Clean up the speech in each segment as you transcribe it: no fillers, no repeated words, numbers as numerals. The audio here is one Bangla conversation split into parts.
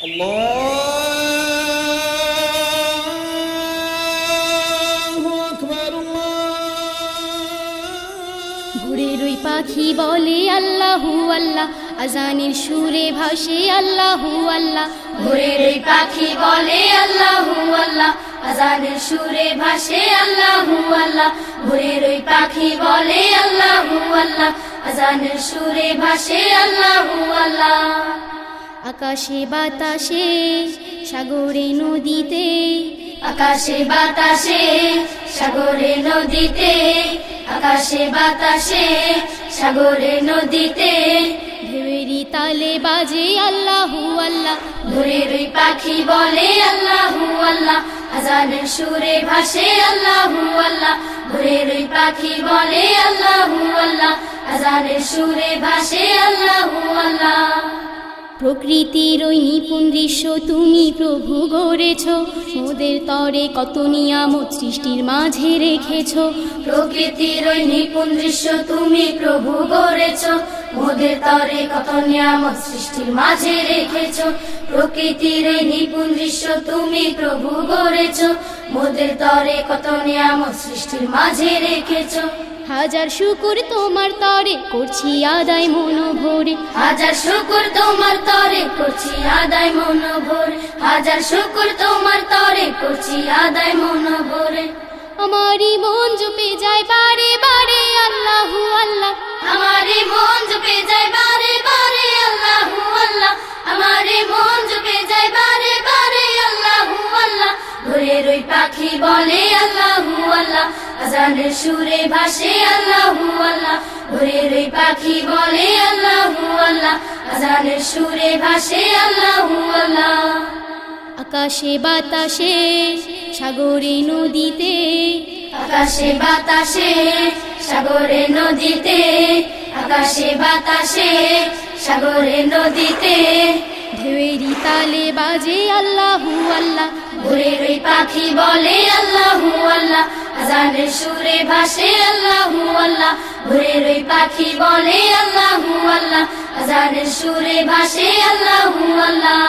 আল্লাহু আকবার। ভোরের ওই পাখি বলে আল্লাহু আল্লাহ, আজানের সুরে ভাসে আল্লাহু আল্লাহ। ভোরের ওই পাখি বলে আল্লাহু আল্লাহ, আজানের সুরে ভাসে আল্লাহু আল্লাহ। ভোরের ওই পাখি বলে আল্লাহু আল্লাহ, আজানের সুরে ভাসে আল্লাহু আল্লাহ। আকাশে বাতাসে সাগরে নদীতে, আকাশে বাতাসে সাগরে নদীতে, আকাশে বাতাসে সাগরে নদীতে, ঢেউয়েরই তালে বাজে আল্লাহু আল্লাহ। ভোরের ওই পাখি বলে আল্লাহু আল্লাহ, আজানের সুরে ভাসে আল্লাহু আল্লাহ। ভোরের ওই পাখি বলে আল্লাহু আল্লাহ, আজানের সুরে ভাসে আল্লাহু আল্লাহ। প্রকৃতির ওই নিপুণ দৃশ্য তুমি প্রভু গড়েছ, মোদের তরে কত নিয়ামত সৃষ্টির মাঝে রেখেছ। প্রকৃতির ওই নিপুণ দৃশ্য তুমি প্রভু গড়েছ, মোদের তরে কত নিয়ামত সৃষ্টির মাঝে রেখেছ। প্রকৃতির ওই নিপুণ দৃশ্য তুমি প্রভু গড়েছ, মোদের তরে কত নিয়ামত সৃষ্টির মাঝে রেখেছ। হাজার শুকুর তোমার তরে করছি আদায় মন ভরে, হাজার শুকুর তোমার তরে করছি আদায় মন ভরে, হাজার শুকুর তোমার তরে করছি আদায় মন ভরে। আমারই মন জপে যায় বারে বারে আল্লাহু আল্লাহ, আমারই মন জপে যায় বারে বারে আল্লাহু আল্লাহ, আমারই মন জপে যায় বারে বারে আল্লাহু আল্লাহ। ভোরের ওই পাখি বলে আল্লাহু আল্লাহ, আজানের সুরে ভাসে আল্লাহু আল্লাহ। ভোরের ওই পাখি বলে আল্লাহু আল্লাহ, আজানের সুরে ভাসে আল্লাহু আল্লাহ। আকাশে বাতাসে সাগরে নদীতে, আকাশে বাতাসে সাগরে নদীতে, আকাশে বাতাসে সাগরে নদীতে, ঢেউয়েরই তালে বাজে আল্লাহু আল্লাহ। ভোরের ওই পাখি বলে আল্লাহু আল্লাহ, আজানের সুরে ভাসে আল্লাহু আল্লাহ। ভোরের ওই পাখি বলে আল্লাহু আল্লাহ, আজানের সুরে ভাসে আল্লাহু আল্লাহ।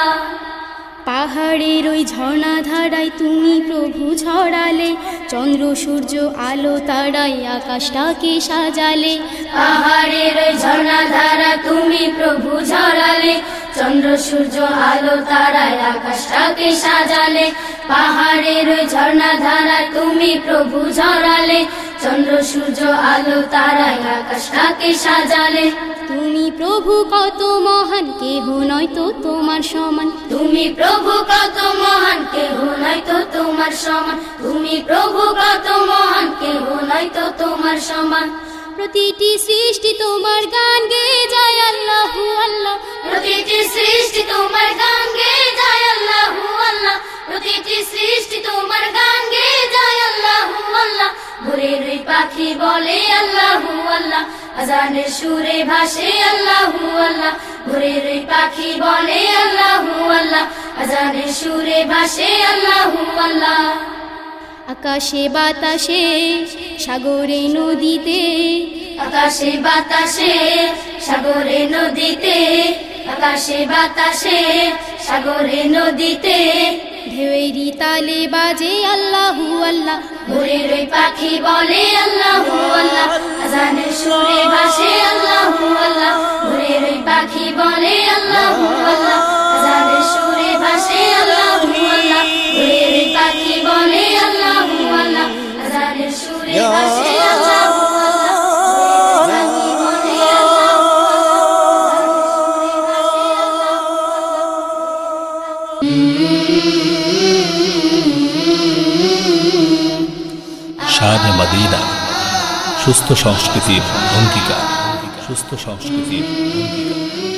পাহাড়ের ওই ঝর্ণা ধারায় তুমি প্রভু ছড়ালে, চন্দ্র সূর্য আলো তারায় আকাশটাকে সাজালে। পাহাড়ের ওই ঝর্ণা ধারা তুমি প্রভু ঝরালে, চন্দ্র সূর্য আলো তারায় আকাশটাকে সাজালে। পাহাড়ের ওই ঝর্ণা ধারা তুমি প্রভু ঝরালে, চন্দ্র সূর্য আলো তারায় আকাশটাকে সাজালে। তুমি প্রভু কত মহান, কেহ নয় তো তোমার সমান। তুমি প্রভু কত মহান, কেহ নয় তো তোমার সমান। তুমি প্রভু কত মহান, কেহ নয় তো তোমার সমান। প্রতিটি সৃষ্টি তোমার গান গেয়ে যায় আল্লাহু আল্লাহ, প্রতিটি সৃষ্টি তোমার গান গেয়ে যায় আল্লাহু আল্লাহ। প্রতিটি সৃষ্টি তোমার গান গেয়ে যায় আল্লাহু আল্লাহ। ভোরের ওই পাখি বলে আল্লাহু আল্লাহ, আজানের সুরে ভাসে আল্লাহু আল্লাহ। ভোরের ওই পাখি বলে আল্লাহু আল্লাহ, আজানের সুরে ভাসে আল্লাহু আল্লাহ। আকাশে বাতাসে সাগরে নদীতে, আকাশে বাতাসে সাগরে নদীতে, আকাশে বাতাসে সাগরে নদীতে, ঢেউয়েরই তালে বাজে আল্লাহু আল্লাহ। ভোরের ওই পাখি বলে আল্লাহু আল্লাহ, আজানের সুরে ভাসে আল্লাহু আল্লাহ। ভোরের ওই পাখি বলে আল্লাহু আল্লাহ, আজানের সুরে ভাসে আল্লাহু আল্লাহ। ভোরের ওই পাখি বলে আল্লাহু আল্লাহ, আজানের সুরে ভাসে আল্লাহু আল্লাহ। শানে মদিনা, সুস্থ সংস্কৃতির অঙ্গীকার, সুস্থ সংস্কৃতির অঙ্গীকার।